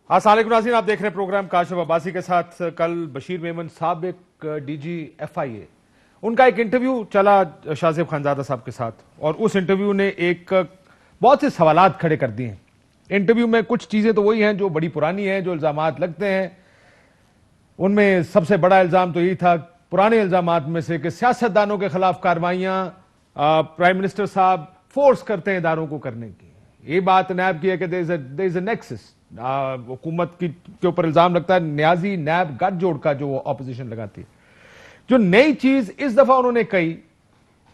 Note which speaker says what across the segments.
Speaker 1: अस्सलामुअलैकुम नाज़रीन, आप देख रहे हैं प्रोग्राम काशिफ अब्बासी के साथ। कल बशीर मेमन साबिक डीजी FIA, उनका एक इंटरव्यू चला शाहज़ेब खानज़ादा साहब के साथ, और उस इंटरव्यू ने एक बहुत से सवालात खड़े कर दिए हैं। इंटरव्यू में कुछ चीजें तो वही हैं जो बड़ी पुरानी हैं, जो इल्जामात लगते हैं। उनमें सबसे बड़ा इल्जाम तो यही था, पुराने इल्जामात में से, कि सियासतदानों के खिलाफ कार्रवाइयां प्राइम मिनिस्टर साहब फोर्स करते हैं इदारों को करने की। ये बात नैब की है कि देयर इज अ नेक्सस। हुकूमत की के ऊपर इल्जाम लगता है न्याजी नैब गठजोड़ का जो ऑपोजिशन लगाती है। जो नई चीज इस दफा उन्होंने कही,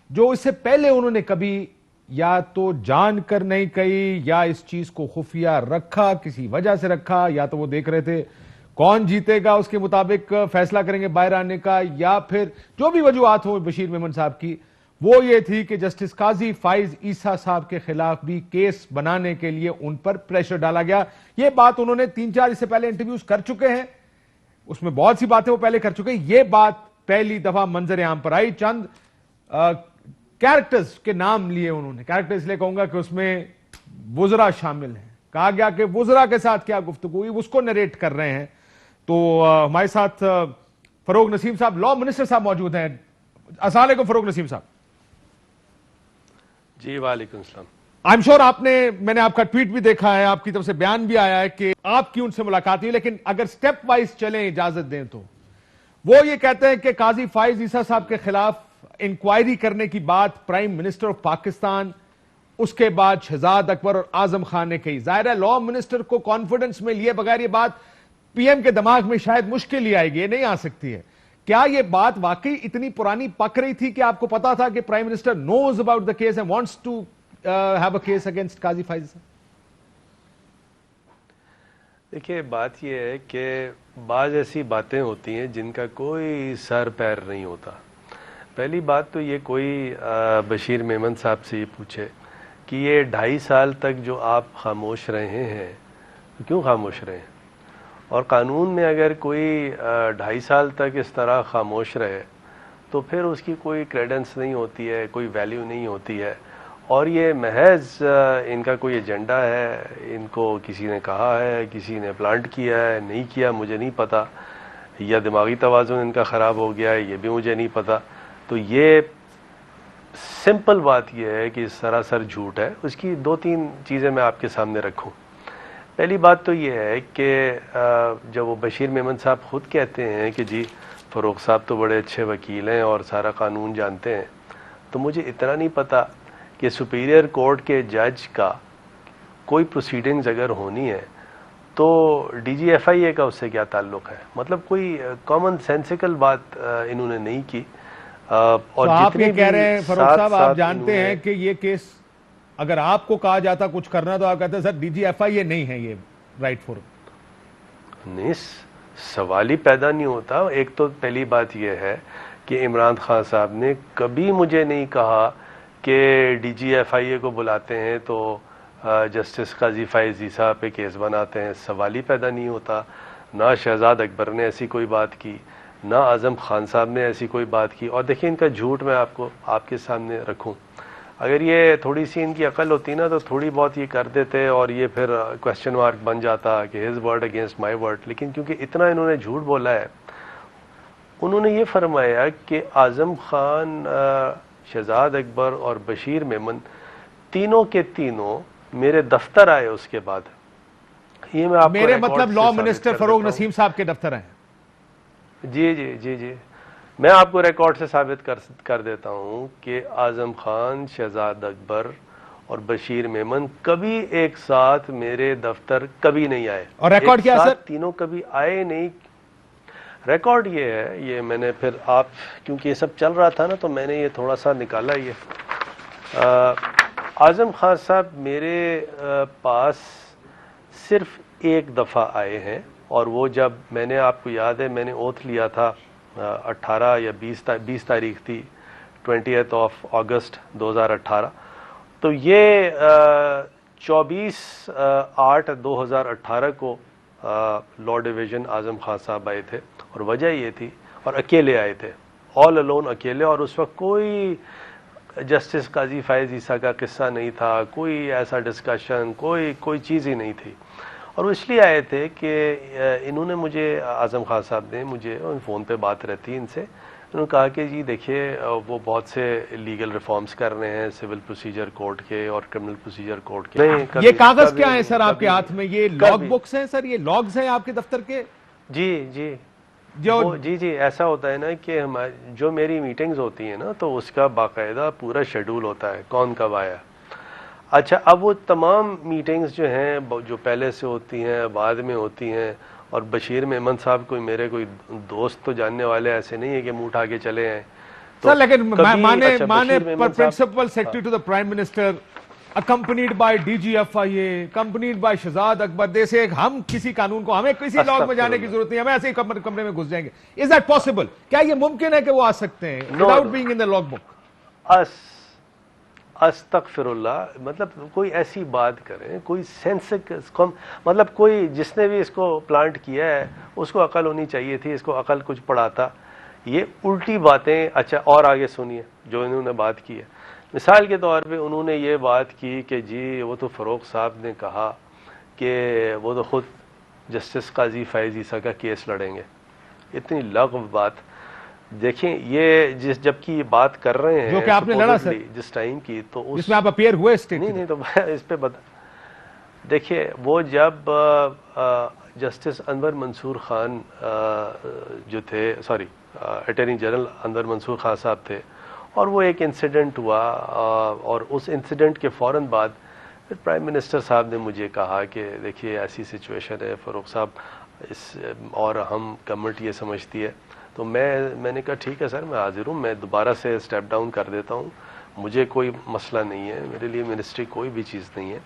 Speaker 1: जो इससे पहले उन्होंने कभी या तो जानकर नहीं कही, या इस चीज को खुफिया रखा, किसी वजह से रखा, या तो वो देख रहे थे कौन जीतेगा उसके मुताबिक फैसला करेंगे बाहर आने का, या फिर जो भी वजूहत हो बशीर मेमन साहब की, वो ये थी कि जस्टिस काजी फाइज ईसा साहब के खिलाफ भी केस बनाने के लिए उन पर प्रेशर डाला गया। ये बात उन्होंने 3-4 इससे पहले इंटरव्यूज कर चुके हैं, उसमें बहुत सी बातें वो पहले कर चुके हैं। ये बात पहली दफा मंजर आम पर आई। चंद कैरेक्टर्स के नाम लिए उन्होंने, कैरेक्टर इसलिए कहूंगा कि उसमें वुजरा शामिल हैं। कहा गया कि वुजरा के साथ क्या गुफ्तगू हुई, उसको नरेट कर रहे हैं। तो हमारे साथ फरोग नसीम साहब, लॉ मिनिस्टर साहब मौजूद हैं। अस्सलाम वालेकुम फरोग नसीम साहब।
Speaker 2: जी वालेकुम सलाम।
Speaker 1: आई एम श्योर मैंने आपका ट्वीट भी देखा है, आपकी तरफ से बयान भी आया है कि आपकी उनसे मुलाकात हुई, लेकिन अगर स्टेप वाइज चलें, इजाजत दें, तो वो ये कहते हैं कि काजी फाइज ईसा साहब के खिलाफ इंक्वायरी करने की बात प्राइम मिनिस्टर ऑफ पाकिस्तान, उसके बाद शहजाद अकबर और आजम खान ने कही। जाहिर है लॉ मिनिस्टर को कॉन्फिडेंस में लिए बगैर ये बात PM के दिमाग में शायद मुश्किल ही आएगी, ये नहीं आ सकती है। क्या ये बात वाकई इतनी पुरानी पक रही थी कि आपको पता था कि prime minister knows about the case and wants to have a case against Qazi Faiz?
Speaker 2: देखिए, बात यह है कि बाज ऐसी बातें होती हैं जिनका कोई सर पैर नहीं होता। पहली बात तो ये, कोई बशीर मेमन साहब से ये पूछे कि ये 2.5 साल तक जो आप खामोश रहे हैं, तो क्यों खामोश रहे हैं? और कानून में अगर कोई 2.5 साल तक इस तरह खामोश रहे तो फिर उसकी कोई क्रेडेंस नहीं होती है, कोई वैल्यू नहीं होती है। और ये महज इनका कोई एजेंडा है, इनको किसी ने कहा है, किसी ने प्लांट किया है, नहीं किया मुझे नहीं पता, या दिमागी तवाज़ुन इनका ख़राब हो गया है, ये भी मुझे नहीं पता। तो ये सिंपल बात यह है कि सरासर झूठ है। उसकी 2-3 चीज़ें मैं आपके सामने रखूं। पहली बात तो ये है कि जब वो बशीर मेमन साहब खुद कहते हैं कि जी फ़रोग साहब तो बड़े अच्छे वकील हैं और सारा कानून जानते हैं, तो मुझे इतना नहीं पता कि सुपीरियर कोर्ट के जज का कोई प्रोसीडिंग्स अगर होनी है तो DG FIA का उससे क्या ताल्लुक़ है। मतलब कोई कॉमन सेंसिकल बात इन्होंने नहीं की।
Speaker 1: और तो आप ये कह रहे हैं फरोग साहब, आप जानते हैं कि ये केस अगर आपको कहा जाता कुछ करना तो आप कहते हैं सर DG FIA नहीं है ये राइट फॉर।
Speaker 2: नहीं, सवाल ही पैदा नहीं होता। एक तो पहली बात यह है कि इमरान खान साहब ने कभी मुझे नहीं कहा कि DG FIA को बुलाते हैं तो जस्टिस काजी फाइज ईसा पे केस बनाते हैं। सवाल ही पैदा नहीं होता। ना शहजाद अकबर ने ऐसी कोई बात की, ना आज़म खान साहब ने ऐसी कोई बात की। और देखिए, इनका झूठ मैं आपके सामने रखूं, अगर ये थोड़ी सी इनकी अकल होती ना तो थोड़ी बहुत ये कर देते और ये फिर क्वेश्चन मार्क बन जाता कि his word against my word. लेकिन क्योंकि इतना इन्होंने झूठ बोला है, उन्होंने ये फरमाया कि आज़म खान, शहजाद अकबर और बशीर मेमन तीनों के तीनों मेरे दफ्तर आए उसके बाद। ये मैं आपको
Speaker 1: मेरे मतलब लॉ मिनिस्टर फरोग नसीम साहब के दफ्तर आए?
Speaker 2: जी जी जी जी, मैं आपको रिकॉर्ड से साबित कर देता हूं कि आज़म खान, शहजाद अकबर और बशीर मेमन कभी एक साथ मेरे दफ्तर कभी नहीं आए।
Speaker 1: और रिकॉर्ड क्या है सर? तीनों
Speaker 2: कभी आए नहीं। रिकॉर्ड ये है, ये मैंने फिर आप, क्योंकि ये सब चल रहा था ना तो मैंने ये थोड़ा सा निकाला। ये आज़म खान साहब मेरे पास सिर्फ एक दफ़ा आए हैं, और वो जब मैंने, आपको याद है मैंने ओथ लिया था 18 या 20 तारीख थी, 20 अगस्त 2018। तो ये 24/8/2018 को लॉ डिवीज़न आज़म खान साहब आए थे, और वजह ये थी, और अकेले आए थे, ऑल अलोन अकेले। और उस वक्त कोई जस्टिस काजी फाइज ईसा का किस्सा नहीं था, कोई ऐसा डिस्कशन, कोई चीज़ ही नहीं थी। और वो इसलिए आए थे कि इन्होंने मुझे, आज़म खान साहब ने मुझे, फ़ोन पे बात रहती है इनसे, उन्होंने कहा कि जी देखिए वो बहुत से लीगल रिफॉर्म्स कर रहे हैं सिविल प्रोसीजर कोड के और क्रिमिनल प्रोसीजर कोड के। नहीं,
Speaker 1: ये कागज क्या है सर आपके हाथ में? ये लॉग बुक्स हैं सर, ये लॉग्स हैं आपके दफ्तर के?
Speaker 2: जी
Speaker 1: जो
Speaker 2: जी ऐसा होता है ना कि हमारी जो मेरी मीटिंग्स होती हैं ना, तो उसका बाकायदा पूरा शेड्यूल होता है कौन कब आया। अच्छा, अब वो तमाम मीटिंग्स जो हैं, जो पहले से होती हैं, बाद में होती हैं, और बशीर मेमन साहब कोई मेरे कोई दोस्त तो जानने वाले ऐसे नहीं है कि मुंह उठा के चले आए।
Speaker 1: तो सर लेकिन माने
Speaker 2: अच्छा,
Speaker 1: माने principal secretary to the prime minister accompanied by DGFIA, accompanied by Shahzad Akbar, जैसे हम किसी कानून को, हमें किसी लॉग में जाने की जरूरत नहीं, हमें ऐसे ही कमरे में घुस जाएंगे। Is that possible? क्या ये मुमकिन है कि वो आ सकते हैं without being in the log book?
Speaker 2: अस्तगफिरुल्लाह, मतलब कोई ऐसी बात करें, कोई सेंस, मतलब कोई जिसने भी इसको प्लांट किया है उसको अकल होनी चाहिए थी, इसको अकल कुछ पढ़ाता। ये उल्टी बातें। अच्छा, और आगे सुनिए जो इन्होंने बात की है। मिसाल के तौर पे उन्होंने ये बात की कि जी वो तो फ़ारूक साहब ने कहा कि वो तो खुद जस्टिस काजी फैज़ ईसा का केस लड़ेंगे। इतनी लग़व बात। देखें, ये जबकि ये बात कर रहे हैं
Speaker 1: जो कि आपने लड़ा सर
Speaker 2: जिस टाइम की, तो उस
Speaker 1: जिसमें आप अपीयर हुए स्टेट
Speaker 2: नहीं तो इस पे बता। देखिए, वो जब जस्टिस अनवर मंसूर खान जो थे, sorry attorney general Anwar Mansoor Khan साहब थे, और वो एक इंसिडेंट हुआ, और उस इंसिडेंट के फ़ौरन बाद फिर प्राइम मिनिस्टर साहब ने मुझे कहा कि देखिए ऐसी सिचुएशन है फ़ारूक साहब, इस और हम गवर्नमेंट ये समझती है। तो मैंने कहा ठीक है सर, मैं हाजिर हूँ, मैं दोबारा से स्टेप डाउन कर देता हूँ, मुझे कोई मसला नहीं है, मेरे लिए मिनिस्ट्री कोई भी चीज़ नहीं है,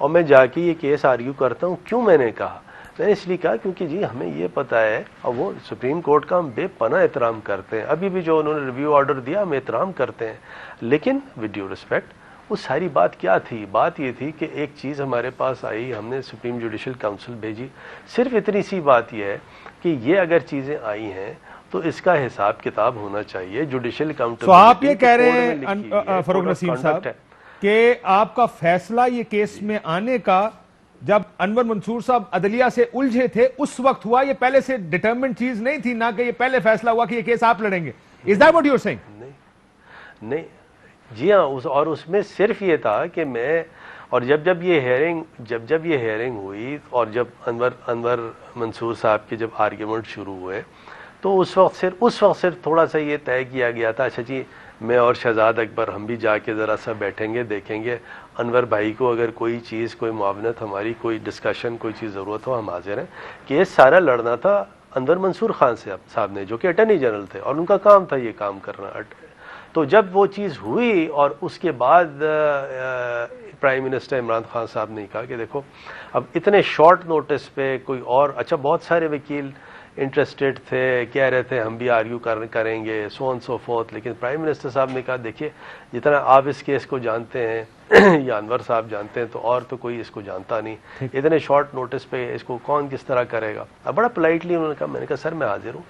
Speaker 2: और मैं जाके ये केस आर्ग्यू करता हूँ। क्यों मैंने कहा? मैंने इसलिए कहा क्योंकि जी हमें ये पता है, और वो सुप्रीम कोर्ट का हम बेपनाह एहतराम करते हैं, अभी भी जो उन्होंने रिव्यू ऑर्डर दिया हम एहतराम करते हैं, लेकिन विद ड्यू रिस्पेक्ट वो सारी बात क्या थी? बात ये थी कि एक चीज़ हमारे पास आई, हमने सुप्रीम जुडिशल काउंसिल भेजी, सिर्फ इतनी सी बात यह है कि ये अगर चीज़ें आई हैं तो इसका हिसाब किताब होना चाहिए, जुडिशल अकाउंटेबिलिटी।
Speaker 1: तो आप ये कह रहे हैं फरूक नसीम साहब कि आपका फैसला ये केस में आने का जब अनवर मंसूर साहब अदलिया से उलझे थे उस वक्त हुआ, ये पहले से डिटरमिन्ड चीज नहीं थी, ना कि ये पहले फैसला हुआ कि ये केस आप लड़ेंगे? Is that what you are saying?
Speaker 2: नहीं जी हाँ, और उसमें सिर्फ ये था कि मैं, और जब ये हेयरिंग हुई, और जब अनवर मंसूर साहब के जब आर्ग्यूमेंट शुरू हुए, तो उस वक्त सिर्फ थोड़ा सा ये तय किया गया था, अच्छा जी मैं और शहजाद अकबर हम भी जाके ज़रा सा बैठेंगे, देखेंगे अनवर भाई को अगर कोई चीज़, कोई मुआवनत, हमारी कोई डिस्कशन, कोई चीज़ ज़रूरत हो, हम हाजिर हैं। केस सारा लड़ना था अनवर मंसूर खान साहब ने, जो कि अटॉर्नी जनरल थे, और उनका काम था ये काम करना। तो जब वो चीज़ हुई और उसके बाद प्राइम मिनिस्टर इमरान खान साहब ने कहा कि देखो अब इतने शॉर्ट नोटिस पे कोई और, अच्छा बहुत सारे वकील इंटरेस्टेड थे, कह रहे थे हम भी आर्ग्यू करेंगे, सो ऑन सो फोर्थ, लेकिन प्राइम मिनिस्टर साहब ने कहा देखिए जितना आप इस केस को जानते हैं या अनवर साहब जानते हैं, तो और तो कोई इसको जानता नहीं, इतने शॉर्ट नोटिस पे इसको कौन किस तरह करेगा। अब बड़ा पोलाइटली उन्होंने कहा, मैंने कहा सर मैं हाजिर हूँ।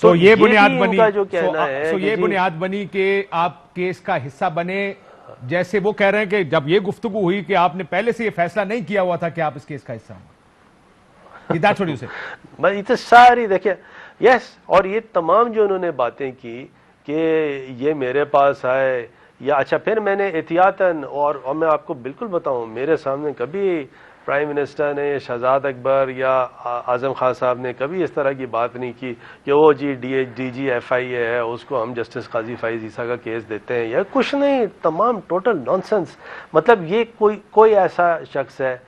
Speaker 1: तो ये बुनियाद बनी,
Speaker 2: जो कहना है,
Speaker 1: ये बुनियाद बनी कि आप केस का हिस्सा बने, जैसे वो कह रहे हैं कि जब ये गुफ्तगू हुई कि आपने पहले से ये फैसला नहीं किया हुआ था कि आप इस केस का हिस्सा होंगे। That's what you say?
Speaker 2: बस इतने सारी देखिए, यस, और ये तमाम जो उन्होंने बातें की कि ये मेरे पास आए, या अच्छा फिर मैंने एहतियातन, और मैं आपको बिल्कुल बताऊं, मेरे सामने कभी प्राइम मिनिस्टर ने, शहजाद अकबर या आज़म खान साहब ने कभी इस तरह की बात नहीं की कि वो जी DGFIA है, उसको हम जस्टिस काजी फैज़ ईसा का केस देते हैं, या कुछ नहीं, तमाम टोटल नॉनसेंस। मतलब ये कोई ऐसा शख्स है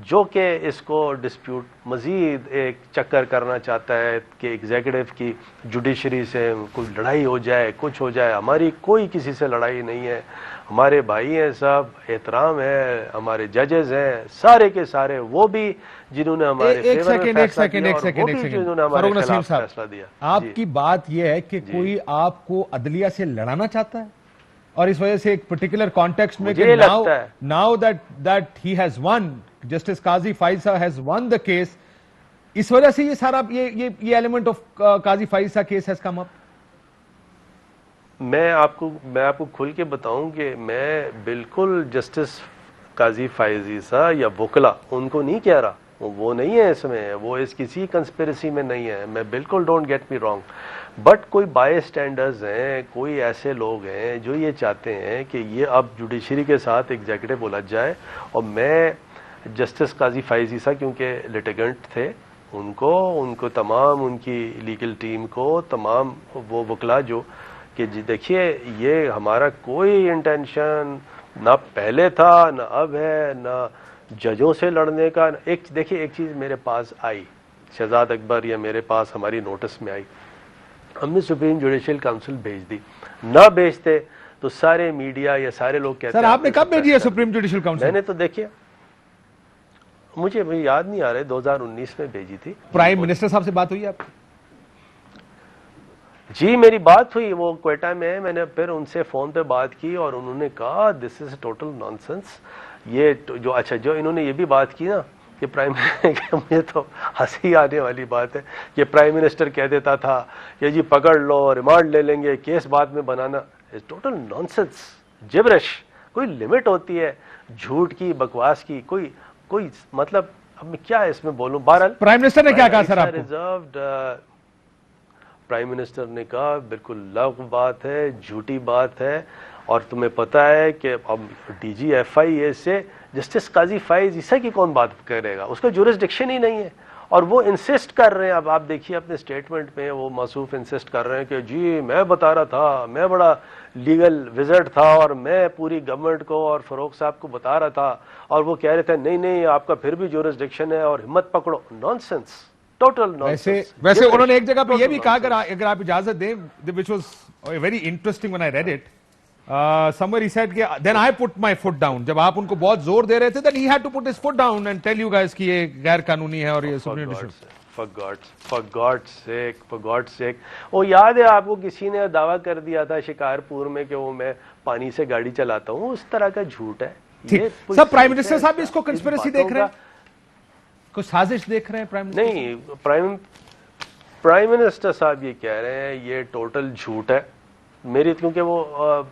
Speaker 2: जो कि इसको डिस्प्यूट मज़ीद एक चक्कर करना चाहता है कि एग्जीक्यूटिव की जुडिशरी से कोई लड़ाई हो जाए, कुछ हो जाए। हमारी कोई किसी से लड़ाई नहीं है, हमारे भाई हैं सब, एहतराम है, हमारे जजेस हैं सारे के सारे, वो भी जिन्होंने हमारे
Speaker 1: फरूक नसीम साहब फैसला दिया। आपकी बात यह है कि कोई आपको अदलिया से लड़ाना चाहता है, और इस वजह से एक पर्टिकुलर कॉन्टेक्स्ट में कि now that he has won, justice Qazi Faez has won the case, इस वजह से ये सारा ये element of Qazi Faez case has come up.
Speaker 2: मैं आपको खुल के बताऊं कि मैं बिल्कुल जस्टिस काजी फैज़ ईसा या वकला उनको नहीं कह रहा, वो नहीं है इसमें, वो इस किसी कंस्पिरेसी में नहीं है, मैं बिल्कुल, don't get me wrong, but कोई बाय स्टैंडर्ड्स हैं, कोई ऐसे लोग हैं जो ये चाहते हैं कि ये अब जुडिशरी के साथ एग्जीक्यूटिव उलझ जाए। और मैं जस्टिस काजी फाइज ईसा क्योंकि लिटिगेंट थे, उनको तमाम उनकी लीगल टीम को, तमाम वो वकला जो कि देखिए ये हमारा कोई इंटेंशन ना पहले था ना अब है, ना जजों से लड़ने का। एक देखिए एक चीज़ मेरे पास आई, शहजाद अकबर या मेरे पास हमारी नोटिस में आई, हमने सुप्रीम जुडिशियल काउंसिल भेज दी, ना भेजते तो सारे मीडिया या सारे लोग कहते
Speaker 1: सर आपने कब भेजी है सुप्रीम जुडिशियल काउंसिल?
Speaker 2: मैंने तो देखिए मुझे याद नहीं आ रहा है, 2019 में भेजी थी।
Speaker 1: प्राइम मिनिस्टर साहब से बात हुई आपकी?
Speaker 2: जी मेरी बात हुई, वो क्वेटा में है, मैंने फिर उनसे फोन पे बात की और उन्होंने कहा दिस इज टोटल नॉनसेंस। ये जो अच्छा जो इन्होंने ये भी बात की ना कि प्राइम मुझे तो हंसी आने वाली बात है कि प्राइम मिनिस्टर कह देता था कि जी पकड़ लो, रिमांड ले लेंगे, केस बाद में बनाना, इज टोटल नॉनसेंस, जिब्रिश। कोई लिमिट होती है झूठ की, बकवास की, कोई मतलब अब मैं क्या इसमें बोलूं। बहरहाल
Speaker 1: प्राइम मिनिस्टर ने क्या कहा सर आपको?
Speaker 2: रिजर्व्ड प्राइम मिनिस्टर ने कहा बिल्कुल लव बात है, झूठी बात है, और तुम्हें पता है कि अब DGFIA से जस्टिस काजी फाइज ईसा की कौन बात करेगा, उसका जुरिस्डिक्शन ही नहीं है। और वो इंसिस्ट कर रहे हैं, अब आप देखिए अपने स्टेटमेंट में वो मसूफ इंसिस्ट कर रहे हैं कि जी मैं बता रहा था, मैं बड़ा लीगल विजिट था और मैं पूरी गवर्नमेंट को और फरूक साहब को बता रहा था, और वो कह रहे थे नहीं नहीं आपका फिर भी जुरिस्डिक्शन है और हिम्मत पकड़ो। Nonsense, total nonsense.
Speaker 1: वैसे उन्होंने एक जगह पे ये भी कहा, अगर आप इजाजत दें, which was very interesting when I read it, somewhere he said कि then I put my foot down, जब आप उनको बहुत जोर दे रहे थे then he had to put his foot down and tell you guys कि ये गैर कानूनी है और ये सुप्रीम
Speaker 2: for God's sake। वो याद है आपको किसी ने दावा कर दिया था शिकारपुर में कि वो मैं पानी से गाड़ी चलाता हूँ, उस तरह का झूठ है ये।
Speaker 1: सब प्राइम मिनिस्टर साहब भी इसको कंस्पिरेसी देख रहे हैं, कोई साजिश देख रहे हैं प्राइम मिनिस्टर?
Speaker 2: नहीं, प्राइम मिनिस्टर साहब ये कह रहे हैं ये टोटल झूठ है। मेरी क्योंकि वो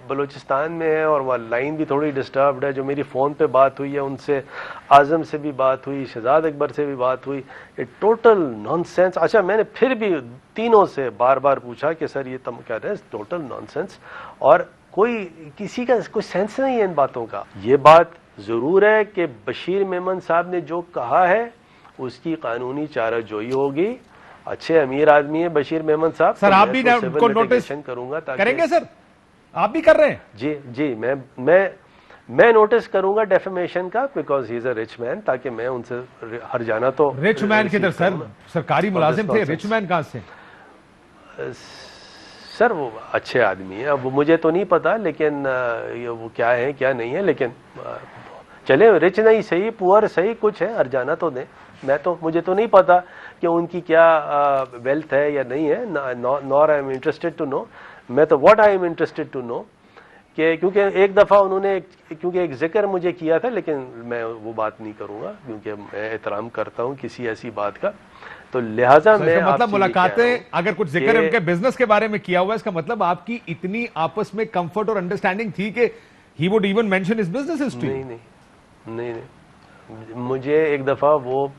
Speaker 2: बलूचिस्तान में है और वहाँ लाइन भी थोड़ी डिस्टर्ब्ड है, जो मेरी फ़ोन पे बात हुई है उनसे, आज़म से भी बात हुई, शहजाद अकबर से भी बात हुई, ये टोटल नॉनसेंस। अच्छा मैंने फिर भी तीनों से बार बार पूछा कि सर ये तुम कह रहे हैं टोटल नॉनसेंस, और कोई किसी का कोई सेंस नहीं है इन बातों का। ये बात ज़रूर है कि बशीर मेमन साहब ने जो कहा है उसकी कानूनी चाराजोई होगी। अच्छे अमीर आदमी है बशीर मेमन साहब,
Speaker 1: सर आप भी उनको नोटिस
Speaker 2: करूंगा
Speaker 1: करेंगे? सर आप भी कर रहे हैं?
Speaker 2: जी मैं नोटिस करूंगा डेफेमेशन का, because he is a rich man, ताकि मैं उनसे हर जाना। तो
Speaker 1: रिच मैन किधर सर, सरकारी मुलाजिम थे, रिच मैन कहां से?
Speaker 2: सर वो अच्छे आदमी है, अब मुझे तो नहीं पता लेकिन वो क्या है क्या नहीं है, लेकिन चले रिच नहीं सही, पुअर सही, कुछ है, हर जाना तो दें। मुझे तो नहीं पता कि उनकी क्या वेल्थ है या नहीं है, nor I am interested to know. मैं तो what I am interested to know कि क्योंकि एक दफ़ा उन्होंने क्योंकि एक जिक्र मुझे किया था, लेकिन मैं वो बात नहीं करूंगा क्योंकि मैं एहतराम करता हूं किसी ऐसी बात का, तो लिहाजा मैं
Speaker 1: मतलब मुलाकातें अगर कुछ जिक्र उनके बिजनेस के बारे में किया हुआ है, इसका मतलब आपकी इतनी आपस में कंफर्ट और अंडरस्टैंडिंग थी कि he would even mention his business history?
Speaker 2: नहीं, मुझे एक दफ़ा वो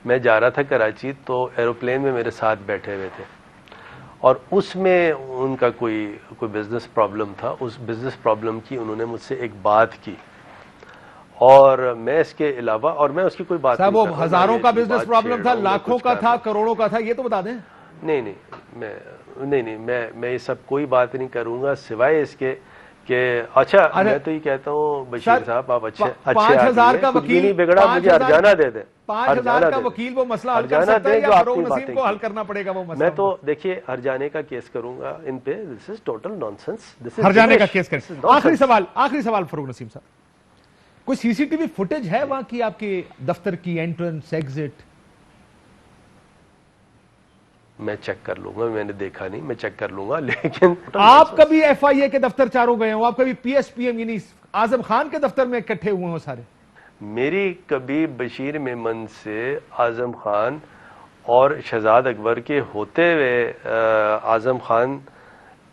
Speaker 2: मैं जा रहा था कराची, तो एरोप्लेन में मेरे साथ बैठे हुए थे और उसमें उनका कोई बिजनेस प्रॉब्लम था। उस बिजनेस प्रॉब्लम की उन्होंने मुझसे एक बात की और मैं इसके अलावा और मैं उसकी कोई बात नहीं
Speaker 1: वो हजारों का बिजनेस प्रॉब्लम था, लाखों का था, करोड़ों का था, ये तो बता दें।
Speaker 2: नहीं मैं ये सब कोई बात नहीं करूंगा सिवाय इसके कि अच्छा मैं तो ये कहता हूँ बशीर साहब आप अच्छे
Speaker 1: 5,000 का वकील
Speaker 2: नहीं बिगड़ा, मुझे हरजाना दे दे।
Speaker 1: 5,000 का वकील वो मसला हल कर सकता है या फरूक नसीम को हल करना पड़ेगा वो मसला? मैं
Speaker 2: तो देखिए हरजाने का केस करूंगा इन पे, दिस इज टोटल नॉनसेंस।
Speaker 1: हरजाने का केस करें। आखिरी सवाल फरूक नसीम साहब, कोई सीसीटीवी फुटेज है वहां की आपके दफ्तर की, एंट्रेंस एग्जिट?
Speaker 2: मैं चेक कर लूंगा, मैंने देखा नहीं, मैं चेक कर लूंगा। लेकिन
Speaker 1: आप कभी FIA के दफ्तर चारों गए हो? आप कभी PSPM यानी आजम खान के दफ्तर में इकट्ठे हुए हो सारे?
Speaker 2: मेरी कभी बशीर मेमन से आजम खान और शहजाद अकबर के होते हुए आजम खान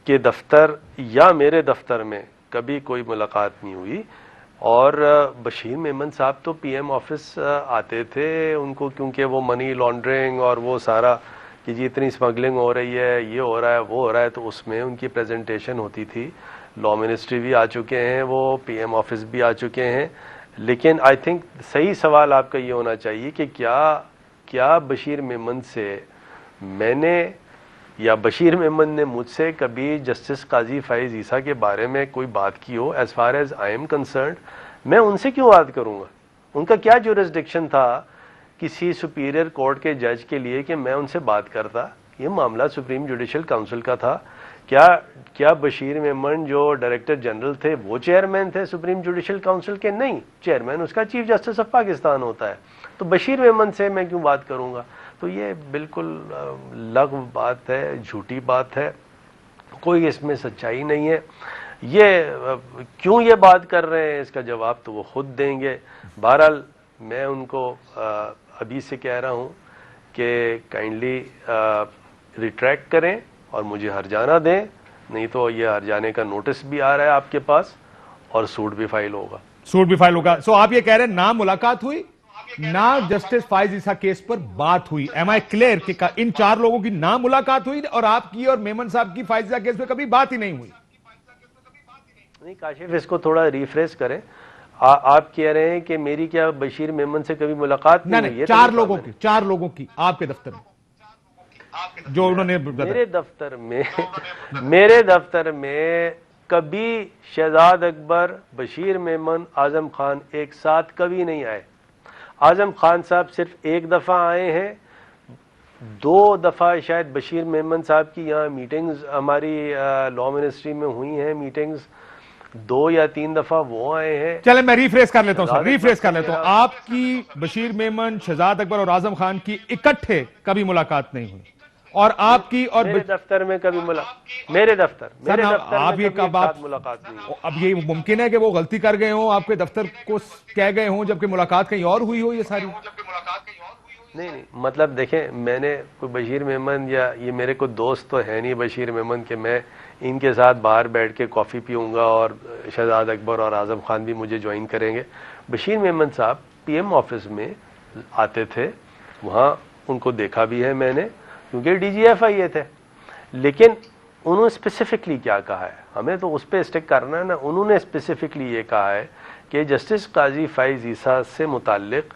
Speaker 2: के दफ्तर या मेरे दफ्तर में कभी कोई मुलाकात नहीं हुई। और बशीर मेमन साहब तो पीएम ऑफिस आते थे, उनको क्योंकि वो मनी लॉन्ड्रिंग और वो सारा कि जी इतनी स्मगलिंग हो रही है, ये हो रहा है, वो हो रहा है, तो उसमें उनकी प्रेजेंटेशन होती थी। लॉ मिनिस्ट्री भी आ चुके हैं, वो पीएम ऑफिस भी आ चुके हैं। लेकिन आई थिंक सही सवाल आपका ये होना चाहिए कि क्या बशीर मेमन से मैंने या बशीर मेमन ने मुझसे कभी जस्टिस काजी फैज़ ईसा के बारे में कोई बात की हो? As far as I am concerned, मैं उनसे क्यों बात करूंगा? उनका क्या जुरिस्डिक्शन था किसी सुपीरियर कोर्ट के जज के लिए कि मैं उनसे बात करता? ये मामला सुप्रीम जुडिशल काउंसिल का था। क्या बशीर मेमन जो डायरेक्टर जनरल थे वो चेयरमैन थे सुप्रीम जुडिशल काउंसिल के? नहीं, चेयरमैन उसका चीफ जस्टिस ऑफ पाकिस्तान होता है। तो बशीर मेमन से मैं क्यों बात करूंगा? तो ये बिल्कुल लग़व बात है, झूठी बात है, कोई इसमें सच्चाई नहीं है। ये क्यों ये बात कर रहे हैं, इसका जवाब तो वो खुद देंगे। बहरहाल मैं उनको अभी से कह रहा हूं कि काइंडली रिट्रैक्ट करें और मुझे हर्जाना दें, नहीं तो ये हर्जाने का नोटिस भी आ रहा है आपके पास और सूट भी फाइल होगा।
Speaker 1: सो आप ये कह रहे हैं ना मुलाकात हुई, ना जस्टिस फैज़ ईसा केस पर बात हुई। एम आई क्लियर कि इन 4 लोगों की ना मुलाकात हुई और आपकी और मेमन साहब की फैज़ ईसा केस पे कभी बात ही नहीं हुई?
Speaker 2: नहीं काशिफ, इसको थोड़ा रिफ्रेश करें। आप कह रहे हैं कि मेरी क्या बशीर मेमन से कभी मुलाकात नहीं हुई?
Speaker 1: 4 लोगों की आपके दफ्तर में जो उन्होंने
Speaker 2: मेरे दफ्तर में कभी शहजाद अकबर, बशीर मेमन, आजम खान एक साथ कभी नहीं आए। आजम खान साहब सिर्फ एक दफा आए हैं, 2 दफा शायद बशीर मेमन साहब की यहाँ मीटिंग्स हमारी लॉ मिनिस्ट्री में हुई हैं, मीटिंग्स 2 या 3 दफा वो आए हैं।
Speaker 1: चले मैं रिफ्रेश कर लेता हूं। आपकी बशीर मेमन, शहजाद अकबर और आजम खान की इकट्ठे कभी मुलाकात नहीं हुई और आपकी और
Speaker 2: मेरे दफ्तर में कभी मेरे दफ्तर
Speaker 1: आप ये कब आप
Speaker 2: मुलाकात नहीं।
Speaker 1: अब ये मुमकिन है कि वो गलती कर गए हो, आपके दफ्तर को कह गए हो, जबकि मुलाकात कहीं और हुई हो? ये सारी
Speaker 2: नहीं, मतलब देखें, मैंने कोई बशीर मेमन या ये मेरे को दोस्त तो है नहीं बशीर मेमन के मैं इनके साथ बाहर बैठ के कॉफ़ी पीऊँगा और शहजाद अकबर और आजम खान भी मुझे ज्वाइन करेंगे। बशीर मेमन साहब पीएम ऑफिस में आते थे, वहाँ उनको देखा भी है मैंने, क्योंकि DGFI थे। लेकिन उन्होंने स्पेसिफिकली क्या कहा है, हमें तो उस पर स्टिक करना है ना। उन्होंने स्पेसिफिकली ये कहा है कि जस्टिस काजी फैज़ ईसा से मुताल्लिक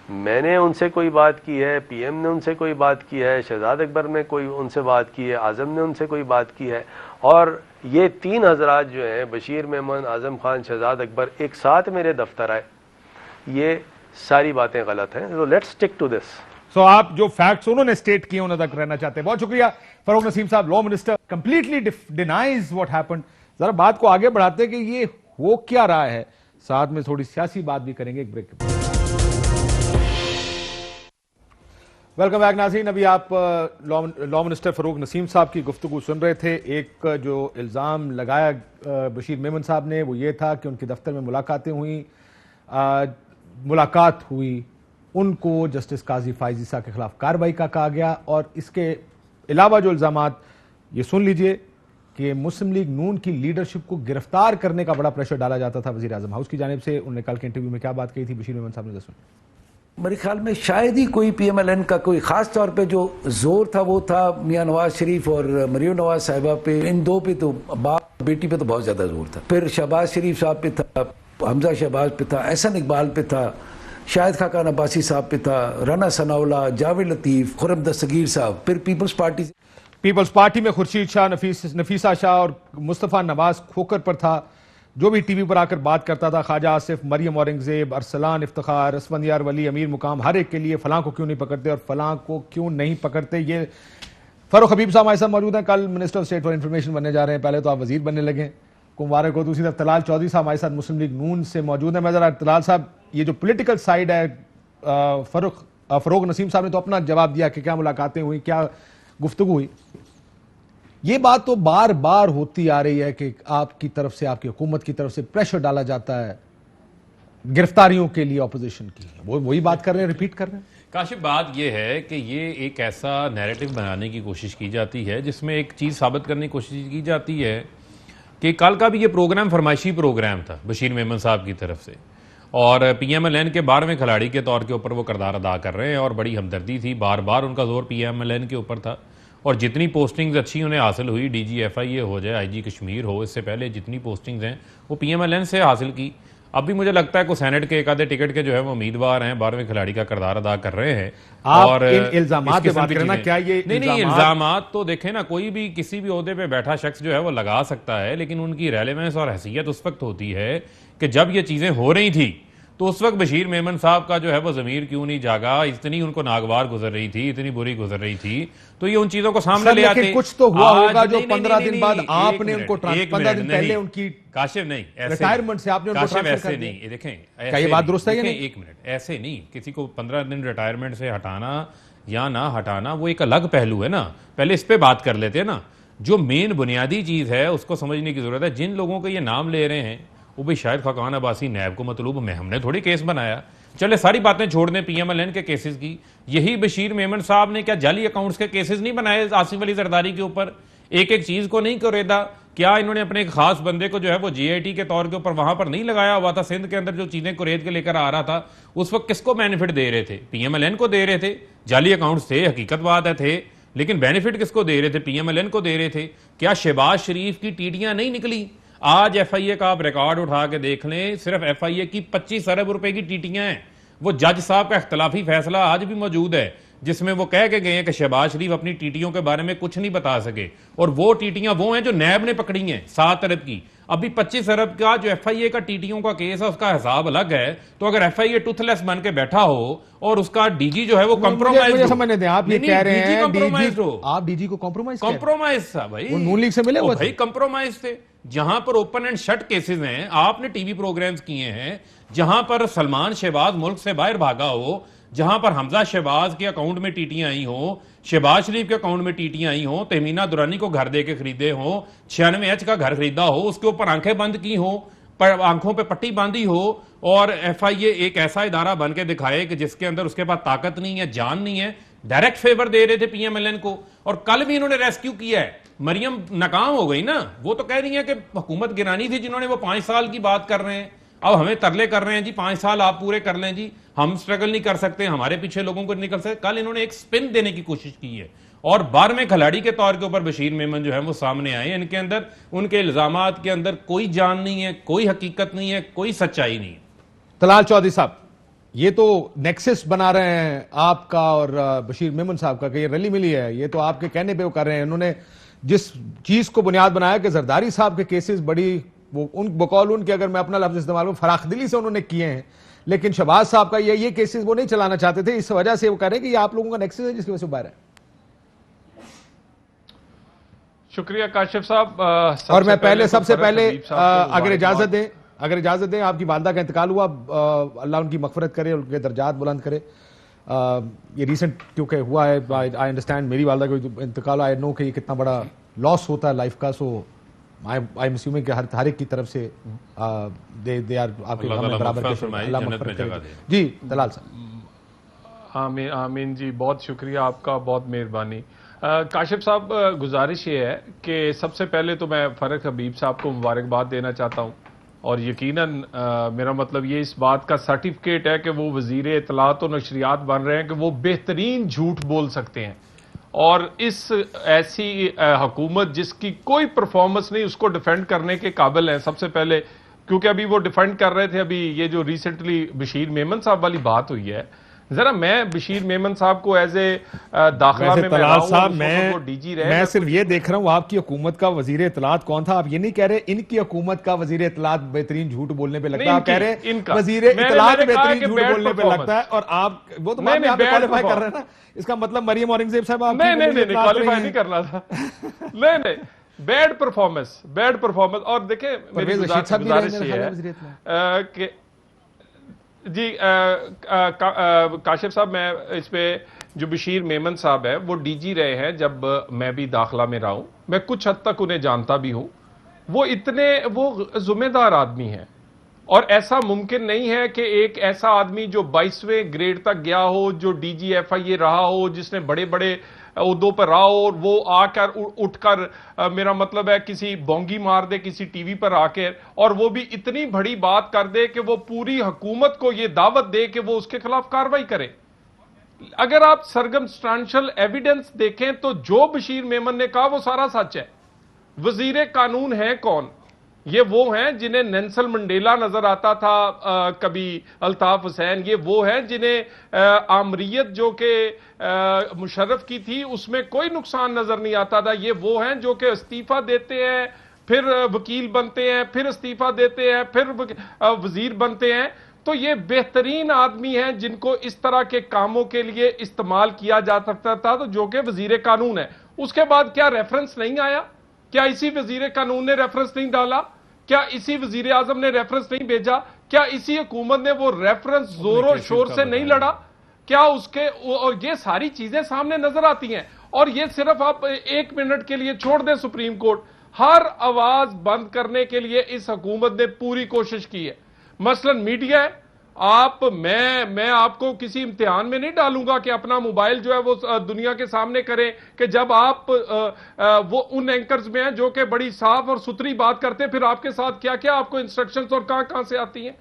Speaker 2: मैंने उनसे कोई बात की है, पीएम ने उनसे कोई बात की है, शहजाद अकबर ने कोई उनसे बात की है, आजम ने उनसे कोई बात की है, और ये 3 हजरात जो हैं बशीर मेमन, आजम खान, शहजाद अकबर एक साथ मेरे दफ्तर आए। ये सारी बातें गलत हैं। तो लेट्स स्टिक टू दिस।
Speaker 1: सो आप जो फैक्ट्स उन्होंने स्टेट किए उन्हें तक रहना चाहते हैं। बहुत शुक्रिया फरूक नसीम साहब, law minister, completely denies what happened. जरा बात को आगे बढ़ाते हैं कि ये हो क्या रहा है, साथ में थोड़ी सियासी बात भी करेंगे। एक ब्रेक के बाद वेलकम बैक नाज़रीन। अभी आप लॉ मिनिस्टर फरूक नसीम साहब की गुफ्तगू सुन रहे थे। एक जो इल्ज़ाम लगाया बशीर मेमन साहब ने वो ये था कि उनके दफ्तर में मुलाकात हुई, उनको जस्टिस काजी फैज़ ईसा के खिलाफ कार्रवाई का कहा गया। और इसके अलावा जो इल्ज़ामात, ये सुन लीजिए कि मुस्लिम लीग नून की लीडरशिप को गिरफ्तार करने का बड़ा प्रेशर डाला जाता था वज़ीर आज़म हाउस की जानिब से। उन्होंने कल के इंटरव्यू में क्या बात कही थी बशीर मेमन साहब ने, सुन।
Speaker 3: मेरे ख्याल में शायद ही कोई PMLN का कोई खास तौर पे जो जोर था वो था मियां नवाज शरीफ और मरियम नवाज साहिबा पे। इन 2 पे तो, बाप बेटी पे तो बहुत ज्यादा जोर था। फिर शहबाज शरीफ साहब पे था, हमजा शहबाज पे था, एहसन इकबाल पे था, शाहिद खाकान अब्बासी साहब पे था, राना सनाउल्लाह, जावेद लतीफ, खुर्रम दस्तगीर साहब। फिर पीपल्स पार्टी में खुर्शीद शाह, नफीसा शाह और मुस्तफ़ा नवाज खोकर पर था, जो भी टीवी पर आकर बात करता था, ख्वाजा आसिफ, मरियम औरंगजेब, अरसलान इफ्तिखार, असफंदियार वली, अमीर मुकाम, हर एक के लिए फलां को क्यों नहीं पकड़ते और फलां को क्यों नहीं पकड़ते। ये फरूक हबीब साहब हमारे साथ मौजूद हैं, कल minister of state for information बनने जा रहे हैं। पहले तो आप वजीर बनने लगे, मुबारक हो। दूसरी तरफ तलाल चौधरी साहब हमारे साथ मुस्लिम लीग नून से मौजूद है। मैं जरा तलाल साहब, ये जो पॉलिटिकल साइड है, फरूक नसीम साहब ने तो अपना जवाब दिया कि क्या मुलाकातें हुई, क्या गुफ्तगू हुई। ये बात तो बार बार होती आ रही है कि आपकी तरफ से, आपकी हुकूमत की तरफ से प्रेशर डाला जाता है गिरफ्तारियों के लिए ऑपोजिशन की। वो वही बात कर रहे हैं, रिपीट कर रहे हैं।
Speaker 4: काशिफ, बात यह है कि ये एक ऐसा नैरेटिव बनाने की कोशिश की जाती है जिसमें एक चीज़ साबित करने की कोशिश की जाती है कि कल का भी ये प्रोग्राम फरमाइशी प्रोग्राम था बशीर मेमन साहब की तरफ से, और PMLN के 12वें खिलाड़ी के तौर के ऊपर वो किरदार अदा कर रहे हैं और बड़ी हमदर्दी थी, बार बार उनका जोर PMLN के ऊपर था। और जितनी पोस्टिंग्स अच्छी उन्हें हासिल हुई, DG FIA हो जाए, IG कश्मीर हो, इससे पहले जितनी पोस्टिंग्स हैं वो PMLN से हासिल की। अब भी मुझे लगता है को सेनेट के एक आधे टिकट के जो है वो उम्मीदवार हैं, 12वें खिलाड़ी का किरदार अदा कर रहे हैं।
Speaker 1: आप
Speaker 4: और
Speaker 1: इन इल्जामात
Speaker 4: इस
Speaker 1: पे बात
Speaker 4: किस्म की
Speaker 1: करना,
Speaker 4: चीजें-
Speaker 1: क्या ये
Speaker 4: नहीं इल्जामात तो देखें ना, कोई भी किसी भी ओहदे पे बैठा शख्स जो है वो लगा सकता है, लेकिन उनकी रेलेवेंस और हैसियत उस वक्त होती है कि जब ये चीजें हो रही थी तो उस वक्त बशीर मेमन साहब का जो है वो ज़मीर क्यों नहीं जागा, इतनी उनको नागवार गुजर रही थी, इतनी बुरी गुजर रही थी, तो ये उन चीजों को सामने ले आते।
Speaker 1: कुछ तो हुआ
Speaker 4: आज-
Speaker 1: होगा जो
Speaker 4: नहीं,
Speaker 1: 15
Speaker 4: नहीं,
Speaker 1: दिन
Speaker 4: नहीं,
Speaker 1: बाद
Speaker 4: नहीं,
Speaker 1: आपने
Speaker 4: एक
Speaker 1: उनको
Speaker 4: मिनट,
Speaker 1: 15 दिन
Speaker 4: नहीं,
Speaker 1: पहले उनकी
Speaker 4: काशिफ नहीं, ऐसे
Speaker 1: रिटायरमेंट से आपने उनको
Speaker 4: काशिफ
Speaker 1: ट्रांसफर
Speaker 4: ऐसे
Speaker 1: कर दिया।
Speaker 4: नहीं, ये देखें
Speaker 1: क्या ये बात दुरुस्त है या
Speaker 4: देखें,
Speaker 1: नहीं?
Speaker 4: एक मिनट, ऐसे नहीं, किसी को 15 दिन रिटायरमेंट से हटाना या ना हटाना वो एक अलग पहलू है ना, पहले इस पे बात कर लेते हैं ना। जो मेन बुनियादी चीज है उसको समझने की जरूरत है। जिन लोगों को ये नाम ले रहे हैं वो भी शायद खकान अब्बासी नैब को मतलूब में, हमने थोड़ी केस बनाया। चले सारी बातें छोड़ दें PMLN के केसेस की, यही बशीर मेमन साहब ने क्या जाली अकाउंट्स के केसेस नहीं बनाए आसिफ अली जरदारी के ऊपर? एक एक चीज को नहीं करेदा, क्या इन्होंने अपने एक खास बंदे को जो है वो GIT के तौर के ऊपर वहां पर नहीं लगाया हुआ था? सिंध के अंदर जो चीजें कुरेद के लेकर आ रहा था उस वक्त किसको बेनिफिट दे रहे थे? PMLN को दे रहे थे। जाली अकाउंट्स थे, हकीकत बात है थे, लेकिन बेनिफिट किसको दे रहे थे? PMLN को दे रहे थे। क्या शहबाज शरीफ की टीटियां नहीं निकली? आज FIA का आप रिकॉर्ड उठा के देख लें, सिर्फ FIA की 25 अरब रुपए की टीटियां हैं। वो जज साहब का इख्तलाफी फैसला आज भी मौजूद है जिसमें वो कह के गए हैं कि शहबाज शरीफ अपनी टीटियों के बारे में कुछ नहीं बता सके, और वो टीटियां वो हैं जो नैब ने पकड़ी हैं 7 अरब की। अभी 25 अरब का जो FIA का टीटियों का केस है उसका हिसाब अलग है। तो अगर FIA टूथलेस बन के बैठा हो और उसका DG जो है वो
Speaker 1: मुझे समझने दें, आप ये कह रहे हैं
Speaker 4: कंप्रोमाइज हो,
Speaker 1: आप DG को
Speaker 4: कंप्रोमाइज था भाई,
Speaker 1: वो नून लीग से मिले हुए
Speaker 4: भाई कंप्रोमाइज थे। जहां पर ओपन एंड शट केसेस हैं, आपने टीवी प्रोग्राम्स किए हैं, जहां पर सलमान शहबाज मुल्क से बाहर भागा हो, जहां पर हमजा शहबाज के अकाउंट में टीटियां आई हो, शहबाज शरीफ के अकाउंट में टीटियां आई हो, तहमीना दुरानी को घर दे के खरीदे हो, 96H का घर खरीदा हो, उसके ऊपर आंखें बंद की हो, आंखों पे पट्टी बांधी हो, और FIA एक ऐसा इदारा बन के दिखाए कि जिसके अंदर उसके पास ताकत नहीं है, जान नहीं है, डायरेक्ट फेवर दे रहे थे PMLN को। और कल भी इन्होंने रेस्क्यू किया है। मरियम नाकाम हो गई ना, वो तो कह रही है कि हुकूमत गिरानी थी जिन्होंने, वो 5 साल की बात कर रहे हैं, अब हमें तरले कर रहे हैं जी 5 साल आप पूरे कर लें जी, हम स्ट्रगल नहीं कर सकते, हमारे पीछे लोगों को नहीं कर सकते। कल इन्होंने एक स्पिन देने की कोशिश की है और 12वें खिलाड़ी के तौर के ऊपर बशीर मेमन जो है वो सामने आए। इनके अंदर, उनके इल्जामात के अंदर कोई जान नहीं है, कोई हकीकत नहीं है, कोई सच्चाई नहीं है।
Speaker 1: तलाल चौधरी साहब, ये तो नेक्सस बना रहे हैं आपका और बशीर मेमन साहब का कि ये रली मिली है, ये तो आपके कहने पे वो कर रहे हैं। उन्होंने जिस चीज को बुनियाद बनाया कि जरदारी साहब के केसेस बड़ी, वो उन बकौल उनके, अगर मैं अपना लफ्ज इस्तेमाल करूं, फराखदिली से उन्होंने किए हैं, लेकिन शहबाज साहब का ये केसेस वो नहीं चलाना चाहते थे, इस वजह से वो कह रहे हैं कि ये आप लोगों का नेक्सस है जिसकी वजह से बाहर है।
Speaker 5: शुक्रिया काशिफ साहब।
Speaker 1: और मैं पहले सबसे पहले
Speaker 5: अगर
Speaker 1: अगर इजाजत दें, आपकी वालदा का इंतकाल हुआ, अल्लाह उनकी मगफरत करे, उनके दर्जात बुलंद करे। ये रिसेंट क्योंकि हुआ है, आई अंडरस्टैंड, मेरी वालदा का इंतकाल, आई नो कि ये कितना बड़ा लॉस होता है लाइफ का। सो आई एम अज्यूमिंग कि हर एक की तरफ से दे आर आपके बराबर के, अल्लाह मगफरत करे। जी तलाल साहब।
Speaker 5: आमीन जी, बहुत शुक्रिया आपका, बहुत मेहरबानी। काशिफ साहब, गुजारिश ये है कि सबसे पहले तो मैं फरक हबीब साहब को मुबारकबाद देना चाहता हूँ, और यकीनन मेरा मतलब ये इस बात का सर्टिफिकेट है कि वो वजीर इत्तलात और नशरियात बन रहे हैं कि वो बेहतरीन झूठ बोल सकते हैं, और इस ऐसी हुकूमत जिसकी कोई परफॉर्मेंस नहीं, उसको डिफेंड करने के काबिल हैं। सबसे पहले क्योंकि अभी वो डिफेंड कर रहे थे, अभी ये जो रिसेंटली बशीर मेमन साहब वाली बात हुई है, जरा मैं बशीर मेमन साहब को एज ए दाखिला में
Speaker 1: तलाल साहब, मैं सिर्फ ये देख रहा हूँ आपकी हुकूमत का वजीर इत्तलात कौन था। आप ये नहीं कह रहे इनकी हुकूमत का वजीर इत्तलात बेहतरीन झूठ बोलने पे लगता है, आप कह रहे वजीर इत्तलात बेहतरीन झूठ बोलने पे लगता है, और आप वो तो क्वालिफाई कर रहे हैं ना। इसका मतलब मरियम औरंगजेब साहब आप
Speaker 5: नहीं क्वालिफाई नहीं करना था। नहीं बैड परफॉर्मेंस। और देखें, मेरी गुजारिश ये है कि जी काशिफ साहब, मैं इस पे, जो बशीर मेमन साहब है वो DG रहे हैं जब मैं भी दाखिला में रहा हूं, मैं कुछ हद तक उन्हें जानता भी हूं। वो जिम्मेदार आदमी हैं, और ऐसा मुमकिन नहीं है कि एक ऐसा आदमी जो 22वें ग्रेड तक गया हो, जो DG FIA रहा हो, जिसने बड़े बड़े उदों पर आओ और वो आकर उठकर मेरा मतलब है किसी बोंगी मार दे किसी टीवी पर आकर, और वो भी इतनी बड़ी बात कर दे कि वो पूरी हुकूमत को ये दावत दे कि वो उसके खिलाफ कार्रवाई करे। अगर आप सर्कमस्टांशियल एविडेंस देखें तो जो बशीर मेमन ने कहा वो सारा सच है। वजीर कानून है कौन? ये वो हैं जिन्हें नेल्सन मंडेला नजर आता था, कभी अल्ताफ हुसैन, ये वो हैं जिन्हें आमरीयत जो कि मुशर्रफ की थी उसमें कोई नुकसान नजर नहीं आता था। ये वो हैं जो कि इस्तीफा देते हैं, फिर वकील बनते हैं, फिर इस्तीफा देते हैं, फिर वजीर बनते हैं। तो ये बेहतरीन आदमी हैं जिनको इस तरह के कामों के लिए इस्तेमाल किया जा सकता था, तो जो कि वजीर कानून है। उसके बाद क्या रेफरेंस नहीं आया? क्या इसी वजीर कानून ने रेफरेंस नहीं डाला? क्या इसी वजीर आजम ने रेफरेंस नहीं भेजा? क्या इसी हुकूमत ने वो रेफरेंस जोरों शोर से नहीं लड़ा? क्या उसके, और ये सारी चीजें सामने नजर आती हैं। और ये सिर्फ आप 1 मिनट के लिए छोड़ दें सुप्रीम कोर्ट, हर आवाज बंद करने के लिए इस हुकूमत ने पूरी कोशिश की है। मसलन मीडिया है, मैं आपको किसी इम्तिहान में नहीं डालूंगा कि अपना मोबाइल जो है वो दुनिया के सामने करें कि जब आप वो उन एंकर्स में हैं जो कि बड़ी साफ और सुथरी बात करते हैं, फिर आपके साथ क्या क्या आपको इंस्ट्रक्शंस और कहां से आती हैं?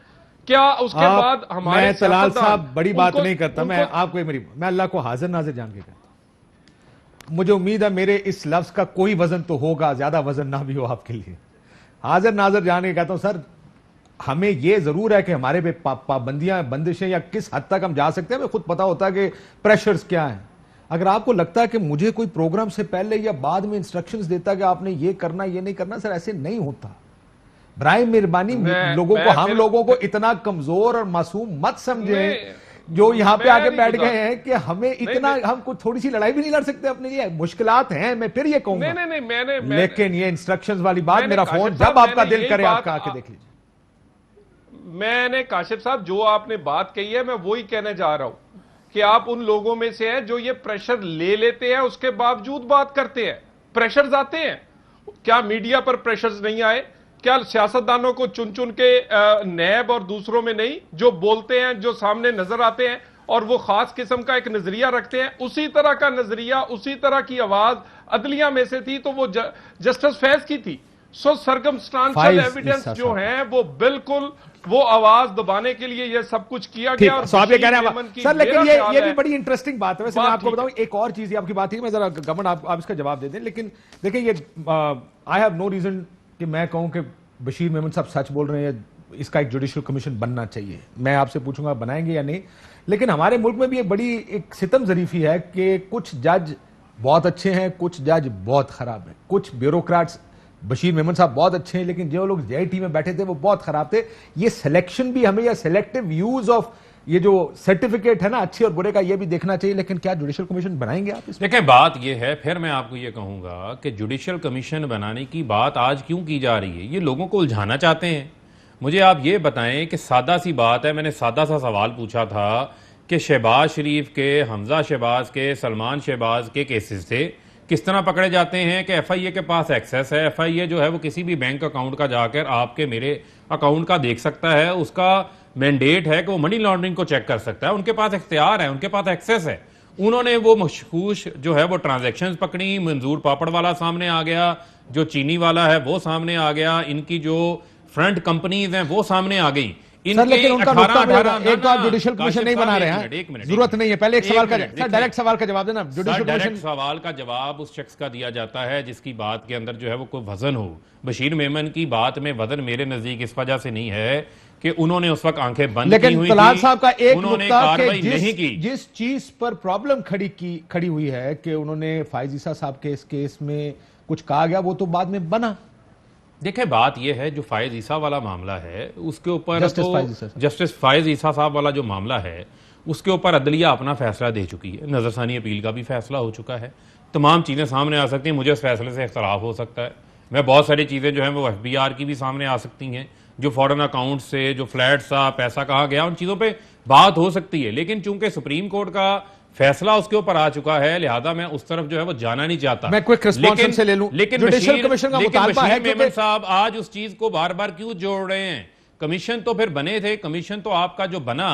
Speaker 5: क्या उसके बाद हमारे
Speaker 1: मैं तलाल
Speaker 5: सियासतदान
Speaker 1: साहब बड़ी बात नहीं करता, मैं आपको मैं अल्लाह को हाजिर नाजिर जान के कहता। मुझे उम्मीद है मेरे इस लफ्ज का कोई वजन तो होगा, ज्यादा वजन ना भी हो आपके लिए। हाजिर नाजिर जान के कहता हूं सर, हमें यह जरूर है कि हमारे पे पाबंदियां, बंदिशें या किस हद तक हम जा सकते हैं, हमें खुद पता होता है कि प्रेशर्स क्या हैं। अगर आपको लगता है कि मुझे कोई प्रोग्राम से पहले या बाद में इंस्ट्रक्शंस देता कि आपने ये करना ये नहीं करना, सर ऐसे नहीं होता। बराए मेहरबानी लोगों को, हम लोगों को इतना कमजोर और मासूम मत समझें जो यहां पे आके बैठ गए हैं कि हमें इतना, हम कुछ थोड़ी सी लड़ाई भी नहीं लड़ सकते अपने लिए, मुश्किलात हैं। मैं फिर ये कहूंगा, लेकिन ये इंस्ट्रक्शंस वाली बात, मेरा फोन जब आपका दिल करे आपका आके देख लीजिए।
Speaker 5: मैंने काशिफ साहब जो आपने बात कही है मैं वही कहने जा रहा हूं कि आप उन लोगों में से हैं जो ये प्रेशर ले लेते हैं, उसके बावजूद बात करते हैं। प्रेशर्स आते हैं, क्या मीडिया पर प्रेशर्स नहीं आए? क्या सियासतदानों को चुन चुन के नैब और दूसरों में नहीं, जो बोलते हैं, जो सामने नजर आते हैं और वो खास किस्म का एक नजरिया रखते हैं, उसी तरह का नजरिया, उसी तरह की आवाज अदलिया में से थी तो वो जस्टिस फैज की थी। सो सर्कमस्टांशियल एविडेंस जो है वो बिल्कुल वो आवाज दबाने के लिए ये सब कुछ किया गया। और
Speaker 1: आप ये कह रहे हैं सर, लेकिन ये भी बड़ी इंटरेस्टिंग बात है। वैसे मैं आपको बताऊं एक और चीज, आपकी बात है, मैं जरा गवर्नमेंट आप इसका जवाब दे दें। लेकिन देखिए, ये आई हैव नो रीजन कि मैं कहूं कि बशीर मेमन साहब सच बोल रहे हैं, इसका एक जुडिशियल कमीशन बनना चाहिए। मैं आपसे पूछूंगा बनाएंगे या नहीं। लेकिन हमारे मुल्क में भी एक बड़ी एक सितम जरीफी है कि कुछ जज बहुत अच्छे हैं, कुछ जज बहुत खराब है। कुछ ब्यूरोक्रेट्स, बशीर मेमन साहब बहुत अच्छे हैं, लेकिन जो लोग जेआईटी में बैठे थे वो बहुत खराब थे। ये सिलेक्शन भी हमें, या सिलेक्टिव यूज ऑफ ये जो सर्टिफिकेट है ना अच्छे और बुरे का, ये भी देखना चाहिए। लेकिन क्या जुडिशियल कमीशन बनाएंगे आप?
Speaker 4: देखिए, बात ये है, फिर मैं आपको ये कहूंगा कि जुडिशियल कमीशन बनाने की बात आज क्यों की जा रही है? ये लोगों को उलझाना चाहते हैं। मुझे आप ये बताएं कि सादा सी बात है, मैंने सादा सा सवाल पूछा था कि शहबाज शरीफ के, हमजा शहबाज के, सलमान शहबाज के केसेस थे, किस तरह पकड़े जाते हैं कि एफआईए के पास एक्सेस है। एफआईए जो है वो किसी भी बैंक अकाउंट का जाकर आपके मेरे अकाउंट का देख सकता है, उसका मैंडेट है कि वो मनी लॉन्ड्रिंग को चेक कर सकता है, उनके पास इख्तियार है, उनके पास एक्सेस है। उन्होंने वो मशकूश जो है वो ट्रांजैक्शंस पकड़ी, मंजूर पापड़ वाला सामने आ गया, जो चीनी वाला है वो सामने आ गया, इनकी जो फ्रंट कंपनीज हैं वो सामने आ गई।
Speaker 1: सर, लेकिन उनका नुकता भी होगा। एक तो आप जुडिशियल कमीशन नहीं बना रहे हैं, जरूरत नहीं है। पहले एक सवाल का सर डायरेक्ट सवाल का जवाब देना। जुडिशियल कमीशन
Speaker 4: सवाल का जवाब उस शख्स का दिया जाता है जिसकी बात के अंदर जो है वो कोई वजन हो। बशीर मेमन की बात में वजन मेरे नजदीक इस वजह से नहीं है कि उन्होंने उस वक्त आंखें बंद की हुई थी,
Speaker 1: तलाल साहब का एक
Speaker 4: उन्होंने
Speaker 1: नुकता
Speaker 4: कार्रवाई
Speaker 1: कि
Speaker 4: नहीं की।
Speaker 1: जिस चीज पर प्रॉब्लम खड़ी हुई है कि उन्होंने फायज ईसा साहब के इस केस में कुछ कहा गया, वो तो बाद में बना।
Speaker 4: देखिए, बात यह है, जो फायज ईसा वाला मामला है उसके ऊपर जस्टिस फायज ईसा साहब वाला जो मामला है उसके ऊपर अदलिया अपना फैसला दे चुकी है। नजरसानी अपील का भी फैसला हो चुका है, तमाम चीजें सामने आ सकती हैं। मुझे उस फैसले से इख्तलाफ हो सकता है, मैं बहुत सारी चीजें जो हैं वो FBI की भी सामने आ सकती हैं, जो फॉरेन अकाउंट से जो फ्लैट सा पैसा कहाँ गया, उन चीजों पर बात हो सकती है। लेकिन चूंकि सुप्रीम कोर्ट का फैसला उसके ऊपर आ चुका है, लिहाजा मैं उस तरफ जो है वो जाना नहीं चाहता।
Speaker 1: मैं क्विक रिस्पॉन्स से ले लूं।
Speaker 4: लेकिन
Speaker 1: जुडिशियल कमीशन का मुतालबा है,
Speaker 4: मेमन साहब आज उस चीज को बार बार क्यों जोड़ रहे हैं? कमीशन तो फिर बने थे, कमीशन तो आपका जो बना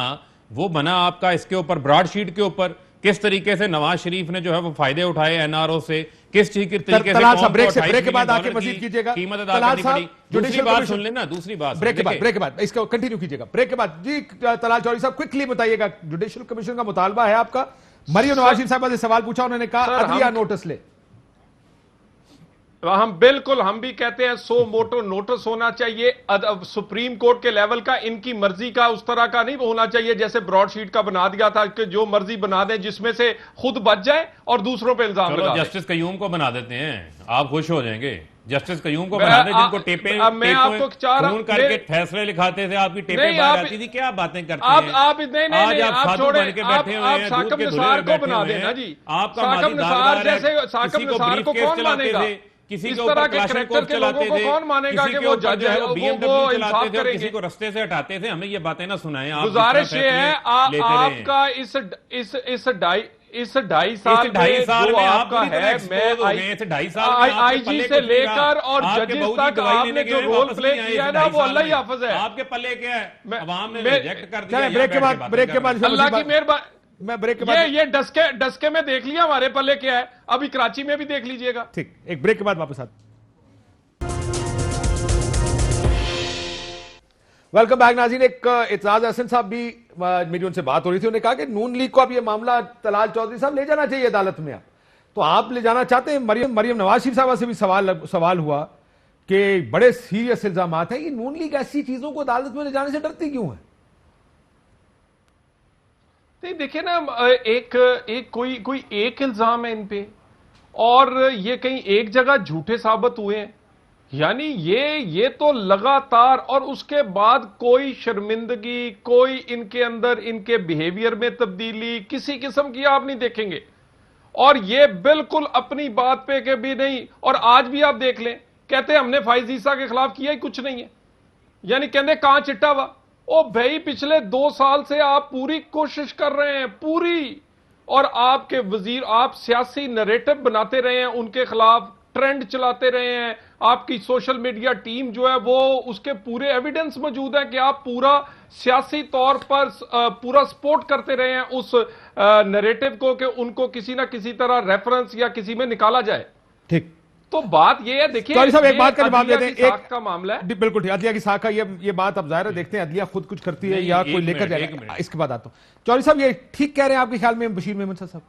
Speaker 4: वो बना आपका इसके ऊपर ब्रॉडशीट के ऊपर किस तरीके से नवाज शरीफ ने जो है वो फायदे उठाए एनआरओ से, किस चीज के तरीके से
Speaker 1: तलाल साहब,
Speaker 4: कौम
Speaker 1: ब्रेक
Speaker 4: को
Speaker 1: से
Speaker 4: 28
Speaker 1: ब्रेक के बाद
Speaker 4: मिलियन
Speaker 1: आके
Speaker 4: डॉलर
Speaker 1: मजीद
Speaker 4: की
Speaker 1: कीजिएगा।
Speaker 4: कीमत अदा
Speaker 1: तलाल
Speaker 4: करनी
Speaker 1: साहब,
Speaker 4: पड़ी। दूसरी
Speaker 1: जुडिशियल
Speaker 4: बात
Speaker 1: कमीशन-
Speaker 4: सुन लेना, दूसरी बात
Speaker 1: ब्रेक के बाद,
Speaker 4: देखिए,
Speaker 1: ब्रेक के बाद इसको कंटिन्यू कीजिएगा। ब्रेक के बाद जी तलाल चौधरी साहब क्विकली बताइएगा, जुडिशियल कमीशन का मुतालबा है आपका। मरियम नवाज शरीफ साहब से सवाल पूछा, उन्होंने कहा
Speaker 5: सर,
Speaker 1: अदलिया
Speaker 5: हम-
Speaker 1: नोटिस ले।
Speaker 5: हम बिल्कुल, हम भी कहते हैं 100 मोटो नोटिस होना चाहिए सुप्रीम कोर्ट के लेवल का, इनकी मर्जी का उस तरह का नहीं होना चाहिए जैसे ब्रॉडशीट का बना दिया था कि जो मर्जी बना दें जिसमें से खुद बच जाए और दूसरों पे इल्जाम
Speaker 4: चलो
Speaker 5: लगा दें।
Speaker 4: जस्टिस कयूम को बना देते हैं, आप खुश हो जाएंगे। जस्टिस कयूम को
Speaker 5: मैं-
Speaker 4: बना दें, जिनको
Speaker 5: आ-
Speaker 4: टेपे
Speaker 5: अब मैं आपको चाह रहा-
Speaker 4: खून करके
Speaker 5: मेरे-
Speaker 4: फैसले लिखाते थे, आपकी टेपे
Speaker 5: नहीं,
Speaker 4: बाहर
Speaker 5: आप-
Speaker 4: आती थी। क्या बातें करते
Speaker 5: आप
Speaker 4: हैं
Speaker 5: नहीं नहीं
Speaker 4: आज
Speaker 5: नहीं,
Speaker 4: आप
Speaker 5: आप
Speaker 4: साधु
Speaker 5: छोड़े,
Speaker 4: बन के
Speaker 5: आप
Speaker 4: बैठे हुए हैं,
Speaker 5: साकब
Speaker 4: दूध के धुले
Speaker 5: निसार
Speaker 4: में
Speaker 5: को
Speaker 4: बैठे
Speaker 5: बना
Speaker 4: हुए
Speaker 5: देना
Speaker 4: हैं।
Speaker 5: जी।
Speaker 4: आपका
Speaker 5: साकब
Speaker 4: माजी
Speaker 5: निसार
Speaker 4: दागदार है,
Speaker 5: जैसे साकब
Speaker 4: किसी को
Speaker 5: निसार को
Speaker 4: ब्रीफकेस
Speaker 5: कौन
Speaker 4: चलाते
Speaker 5: मानेगा?
Speaker 4: थे, किसी
Speaker 5: इस
Speaker 4: के
Speaker 5: तरह
Speaker 4: ऊपर
Speaker 5: के
Speaker 4: क्लाशनकोव
Speaker 5: करैक्टर के
Speaker 4: चलाते
Speaker 5: लोगों
Speaker 4: थे,
Speaker 5: को कौन मानेगा
Speaker 4: किसी
Speaker 5: कि
Speaker 4: के
Speaker 5: वो
Speaker 4: ऊपर
Speaker 5: जज
Speaker 4: जो है
Speaker 5: है,
Speaker 4: वो
Speaker 5: वो
Speaker 4: BMW
Speaker 5: इंसाफ
Speaker 4: चलाते थे और
Speaker 5: करेंगे।
Speaker 4: किसी को रास्ते से हटाते थे। हमें ये बातें ना सुनाएं आप,
Speaker 5: गुजारिश ये है आपका इस ढाई साल
Speaker 4: ढाई साल
Speaker 5: जो
Speaker 4: में आप
Speaker 5: आपका
Speaker 4: पूरी तरह
Speaker 5: है,
Speaker 4: expose हो गए थे। ढाई साल में आपके
Speaker 5: आईजी
Speaker 4: पल्ले
Speaker 5: से
Speaker 4: कुछ नहीं रहा।
Speaker 5: लेकर और
Speaker 4: आपके
Speaker 5: जजेस
Speaker 4: बहू की
Speaker 5: तक
Speaker 4: गवाही
Speaker 5: आपने
Speaker 4: लेने
Speaker 5: जो
Speaker 4: गए,
Speaker 5: रोल
Speaker 4: वापस
Speaker 5: प्ले
Speaker 4: नहीं आए
Speaker 5: किया है
Speaker 4: इस
Speaker 5: ना
Speaker 4: ढाई
Speaker 5: वो
Speaker 4: साल
Speaker 5: अल्लाह ही
Speaker 4: में।
Speaker 5: हाफिज है।
Speaker 4: आपके पल्ले क्या है?
Speaker 5: मैं-
Speaker 4: अवाम ने
Speaker 5: मैं-
Speaker 4: रिजेक्ट कर दिया।
Speaker 1: चलें,
Speaker 4: यहाँ
Speaker 1: ब्रेक के
Speaker 4: बैठ
Speaker 1: बाद,
Speaker 4: बातें
Speaker 1: ब्रेक के
Speaker 4: कर
Speaker 1: बाद
Speaker 4: रहे हैं।
Speaker 5: अल्लाह की मेहरबानी।
Speaker 1: मैं ब्रेक के बाद
Speaker 5: ये डस्के में देख लिया हमारे पल्ले क्या है, अभी कराची में भी देख लीजिएगा।
Speaker 1: ठीक, एक ब्रेक के बाद वापस आते। वेलकम बैक नाज़रीन। एक इत्ज़ाज हसन साहब भी मेरी उनसे बात हो रही थी, उन्होंने कहा कि नून लीग को अब ये मामला तलाल चौधरी साहब ले जाना चाहिए अदालत में। आप तो आप ले जाना चाहते हैं? मरियम नवाज शरीफ साहब से भी सवाल हुआ कि बड़े सीरियस इल्जाम हैं, ये नून लीग ऐसी चीजों को अदालत में ले जाने से डरती क्यों है?
Speaker 5: नहीं देखिए ना, एक कोई एक इल्जाम है इन पे और ये कहीं एक जगह झूठे साबित हुए हैं, यानी ये तो लगातार, और उसके बाद कोई शर्मिंदगी, कोई इनके अंदर इनके बिहेवियर में तब्दीली किसी किस्म की आप नहीं देखेंगे। और ये बिल्कुल अपनी बात पे के भी नहीं, और आज भी आप देख लें, कहते हैं हमने फाइज ईसा के खिलाफ किया ही कुछ नहीं है, यानी कहते कहां चिट्टा हुआ। ओ भाई, पिछले 2 साल से आप पूरी कोशिश कर रहे हैं, पूरी, और आपके वजीर, आप सियासी नरेटिव बनाते रहे हैं उनके खिलाफ, ट्रेंड चलाते रहे हैं, आपकी सोशल मीडिया टीम जो है वो उसके पूरे एविडेंस मौजूद है कि आप पूरा सियासी तौर पर पूरा सपोर्ट करते रहे हैं उस नरेटिव को कि उनको किसी ना किसी तरह रेफरेंस या किसी में निकाला जाए।
Speaker 1: ठीक,
Speaker 5: तो बात ये है, देखिए
Speaker 1: चौधरी साहब एक
Speaker 5: ये
Speaker 1: बात का जवाब
Speaker 5: अदलिया
Speaker 1: देते
Speaker 5: की
Speaker 1: हैं।
Speaker 5: साख का मामला है।
Speaker 1: बिल्कुल ठीक, अदलिया की साख का ये बात अब जाहिर है, देखते हैं अदलिया खुद कुछ करती है
Speaker 4: नहीं,
Speaker 1: या
Speaker 4: एक
Speaker 1: कोई लेकर
Speaker 4: मिनट, एक
Speaker 1: जाएगा।
Speaker 4: मिनट।
Speaker 1: इसके बाद आता हूं। चौधरी साहब ये ठीक कह रहे हैं आपके ख्याल में बशीर मेमन साहब?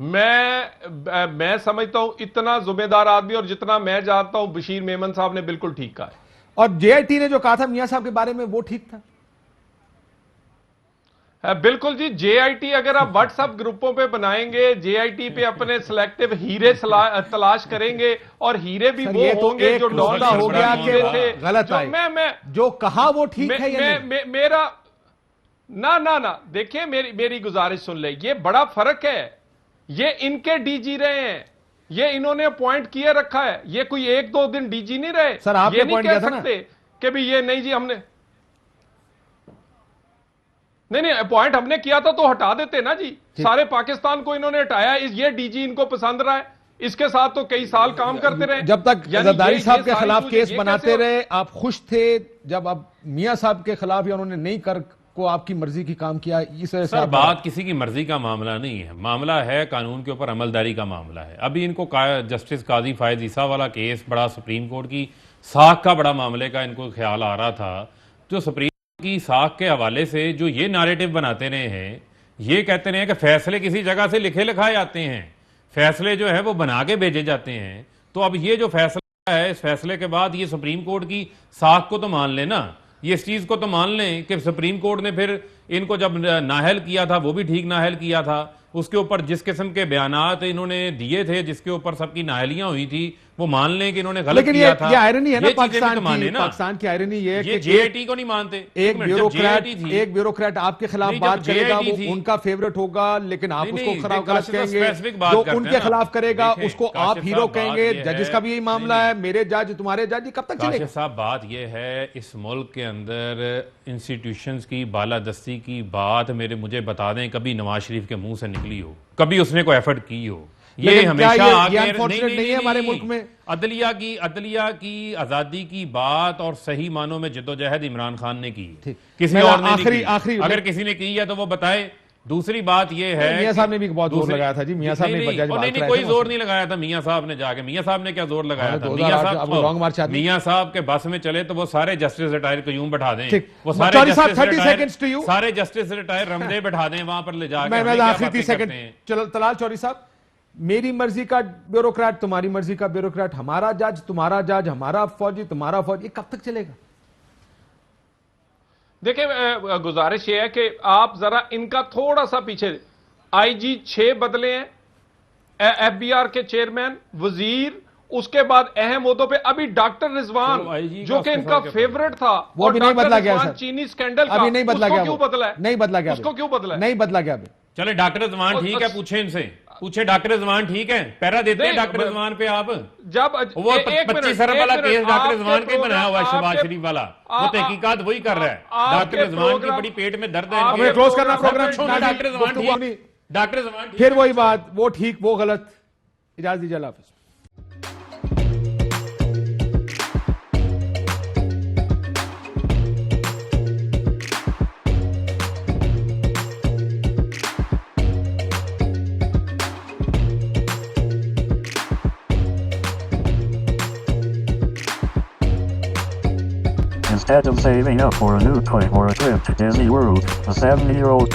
Speaker 5: मैं समझता हूं इतना जुम्मेदार आदमी, और जितना मैं जानता हूं बशीर मेमन साहब ने बिल्कुल ठीक कहा है।
Speaker 1: और जेआईटी ने जो कहा था मियां साहब के बारे में वो ठीक था?
Speaker 5: बिल्कुल जी, जेआईटी अगर आप व्हाट्सएप ग्रुपों पे बनाएंगे, जेआईटी पे अपने सिलेक्टिव हीरे तलाश करेंगे, और हीरे भी
Speaker 1: सर,
Speaker 5: वो
Speaker 1: ये तो
Speaker 5: होंगे
Speaker 1: एक
Speaker 5: जो डॉलर
Speaker 1: हो गया कि वो गलत आए।
Speaker 5: मैं
Speaker 1: जो कहा वो ठीक है या नहीं?
Speaker 5: मेरा ना देखिए, मेरी गुजारिश सुन ले, ये बड़ा फर्क है। ये इनके डीजी रहे हैं, ये इन्होंने अपॉइंट किए रखा है, ये कोई 1-2 दिन डीजी नहीं रहे।
Speaker 1: सर, आपने
Speaker 5: ये नहीं
Speaker 1: appoint
Speaker 5: कह
Speaker 1: किया था ना?
Speaker 5: सकते कि भी ये नहीं जी हमने नहीं अपॉइंट हमने किया था तो हटा देते ना जी। सारे पाकिस्तान को इन्होंने हटाया, ये डीजी इनको पसंद रहा है, इसके साथ तो कई साल काम करते रहे।
Speaker 1: जब तक
Speaker 5: यानी
Speaker 1: जरदारी साहब के
Speaker 5: सारी
Speaker 1: खिलाफ
Speaker 5: चीज़
Speaker 1: केस
Speaker 5: ये
Speaker 1: बनाते
Speaker 5: कैसे
Speaker 1: रहे, आप खुश थे? जब अब मियां साहब के खिलाफ या उन्होंने नहीं कर को आपकी मर्जी की काम किया, इस वजह से
Speaker 4: सर
Speaker 1: आप
Speaker 4: बात किसी की मर्जी का मामला नहीं है, मामला है कानून के ऊपर अमलदारी का मामला है। अभी इनको जस्टिस काजी फायद ईसा वाला केस बड़ा सुप्रीम कोर्ट की साख का बड़ा मामले का इनको ख्याल आ रहा था, जो सुप्रीम की साख के हवाले से जो ये नैरेटिव बनाते रहे हैं, ये कहते रहे हैं कि फैसले किसी जगह से लिखे लिखाए आते हैं, फैसले जो है वो बना के भेजे जाते हैं। तो अब ये जो फैसला है, इस फैसले के बाद ये सुप्रीम कोर्ट की साख को तो मान लेना, ये इस चीज को तो मान लें कि सुप्रीम कोर्ट ने फिर इनको जब नाहल किया था वो भी ठीक नाहल किया था, उसके ऊपर जिस किस्म के बयानात इन्होंने दिए थे, जिसके ऊपर सबकी नाहलियां हुई थी, वो मान लें कि इन्होंने गलत
Speaker 1: लेकिन
Speaker 4: किया था।
Speaker 1: ये आयरनी है ना
Speaker 4: ये चीजें भी
Speaker 1: पाकिस्तान
Speaker 4: तो माने
Speaker 1: की,
Speaker 4: ना।
Speaker 1: पाकिस्तान की आयरनी ये है
Speaker 4: ये
Speaker 1: कि
Speaker 4: जेआईटी को नहीं मानते।
Speaker 1: एक
Speaker 4: मिनट, जब
Speaker 1: ब्यूरोक्रेट
Speaker 4: JIT थी,
Speaker 1: आपके खिलाफ
Speaker 4: नहीं,
Speaker 1: बात
Speaker 4: जब
Speaker 1: करेगा,
Speaker 4: JIT
Speaker 1: वो
Speaker 4: थी,
Speaker 1: उनका फेवरेट होगा, लेकिन आप
Speaker 4: नहीं,
Speaker 1: उसको
Speaker 4: नहीं,
Speaker 1: खराब
Speaker 4: देखिए,
Speaker 1: गलत
Speaker 4: काशिफ साहब
Speaker 1: कहेंगे।
Speaker 4: specific बात
Speaker 1: जो
Speaker 4: करते
Speaker 1: उनके
Speaker 4: हैं ना।
Speaker 1: खिलाफ करेगा
Speaker 4: देखें,
Speaker 1: उसको
Speaker 4: काशिफ
Speaker 1: आप हीरो
Speaker 4: साहब,
Speaker 1: कहेंगे।
Speaker 4: बात ये
Speaker 1: जजेस
Speaker 4: है-
Speaker 1: का भी यही मामला
Speaker 4: नहीं,
Speaker 1: है, मेरे जज तुम्हारे जज, ये कब तक चलेगा?
Speaker 4: काशिफ साहब बात यह है, इस मुल्क के अंदर इंस्टीट्यूशंस की बालादस्ती की बात मुझे बता दें कभी नवाज शरीफ के मुंह से निकली हो, कभी उसने कोई एफर्ट की हो? ये
Speaker 1: लेकिन क्या
Speaker 4: हमेशा
Speaker 1: ये
Speaker 4: आके
Speaker 1: अनफॉर्चुनेट नहीं है हमारे मुल्क में?
Speaker 4: अदलिया की आजादी की बात और सही मानों में जद्दोजहद इमरान खान ने की,
Speaker 1: ठीक।
Speaker 4: किसी
Speaker 1: मैं
Speaker 4: और ने
Speaker 1: आखिरी-
Speaker 4: नहीं
Speaker 1: आखिरी-
Speaker 4: की। अगर किसी ने की है तो वो बताए। दूसरी बात ये है
Speaker 1: मियां साहब ने भी बहुत जोर
Speaker 4: दूसरी-
Speaker 1: लगाया था जी, मियां साहब ने
Speaker 4: नहीं,
Speaker 1: बजाज बात
Speaker 4: नहीं,
Speaker 1: कराए
Speaker 4: कोई
Speaker 1: थे
Speaker 4: जोर
Speaker 1: ना।
Speaker 4: नहीं लगाया था मियां साहब ने जाके। मियां साहब ने क्या जोर लगाया था?
Speaker 1: 2008 आपको लॉन्ग मार्च याद नहीं?
Speaker 4: मियां साहब के बस में चले तो वो सारे जस्टिस रिटायर क्यूम बैठा दें,
Speaker 1: ठीक।
Speaker 4: वो सारे
Speaker 1: चौधरी साहब,
Speaker 4: जस्टिस
Speaker 1: 30 seconds to you.
Speaker 4: सारे जस्टिस रिटायर रमदे बैठा दें वहां पर ले जाके।
Speaker 1: मैं
Speaker 4: हमें क्या
Speaker 1: आखिरी
Speaker 4: बातें
Speaker 1: 30
Speaker 4: करते
Speaker 1: सेकंड
Speaker 4: हैं?
Speaker 1: चलो तलाल चौधरी साहब, मेरी मर्जी का ब्यूरोक्रेट तुम्हारी मर्जी का ब्यूरोक्रेट, हमारा जज तुम्हारा जज, हमारा फौजी तुम्हारा फौजी, ये कब तक चलेगा?
Speaker 5: देखिए गुजारिश ये है कि आप जरा इनका थोड़ा सा पीछे, आईजी 6 बदले हैं, एफबीआर के चेयरमैन, वजीर, उसके बाद अहम ओहदों पे अभी डॉक्टर रिजवान
Speaker 4: चलो, IG
Speaker 5: जो
Speaker 4: का
Speaker 5: कि इनका
Speaker 4: इस्तीफा
Speaker 5: फेवरेट था,
Speaker 1: वो
Speaker 5: और
Speaker 1: अभी नहीं
Speaker 5: डॉक्टर
Speaker 1: बदला गया
Speaker 5: रिजवान
Speaker 1: सर।
Speaker 5: चीनी स्कैंडल का,
Speaker 1: अभी नहीं बदला
Speaker 5: उसको
Speaker 1: गया
Speaker 5: क्यों
Speaker 1: वो।
Speaker 5: बदला है?
Speaker 1: नहीं बदला गया
Speaker 5: उसको
Speaker 1: अभी।
Speaker 5: क्यों बदला है?
Speaker 1: नहीं बदला गया अभी।
Speaker 4: चले डॉक्टर रिजवान
Speaker 5: और-
Speaker 4: ठीक है, पूछे इनसे, पूछे डॉक्टर रिजवान ठीक है, पैरा देते हैं
Speaker 5: नहीं,
Speaker 4: डॉक्टर रिजवान पे आप।
Speaker 5: जब
Speaker 4: वो 25 अरब वाला केस डॉक्टर रिजवान का ही बनाया हुआ है, शहबाज
Speaker 5: आपके-
Speaker 4: शरीफ वाला, वो तहकीकात वही कर रहा है।
Speaker 5: आपके
Speaker 4: डॉक्टर रिजवान की
Speaker 5: प्रोग्राम-
Speaker 4: बड़ी पेट में दर्द है।
Speaker 5: आपके
Speaker 1: हमें क्लोज करना प्रोग्राम।
Speaker 4: छोड़ो, डॉक्टर रिजवान
Speaker 1: गुफ्तगू
Speaker 4: ठीक,
Speaker 1: नहीं।
Speaker 4: डॉक्टर रिजवान ठीक
Speaker 1: फिर
Speaker 4: है।
Speaker 1: वही बात, वो ठीक वो गलत। इजाजत दीजिए, अल्लाह हाफिज।
Speaker 6: Instead of saving up for a new toy or a trip to Disney World, the 70-year-old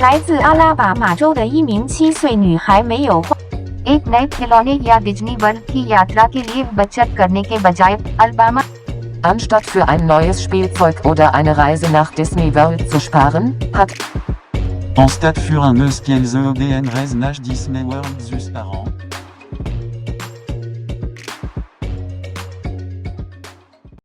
Speaker 7: 来自阿拉巴马州的一名7岁女孩没有花एक नए खिलौने या डिज्नी वर्ल्ड की यात्रा के लिए बचत करने के बजाय Alabama
Speaker 8: Anstatt für ein neues Spielzeug oder eine Reise nach Disney World zu sparen, hat
Speaker 9: En stade für un eus qu'elles EDN Reise nach Disney World zus par an.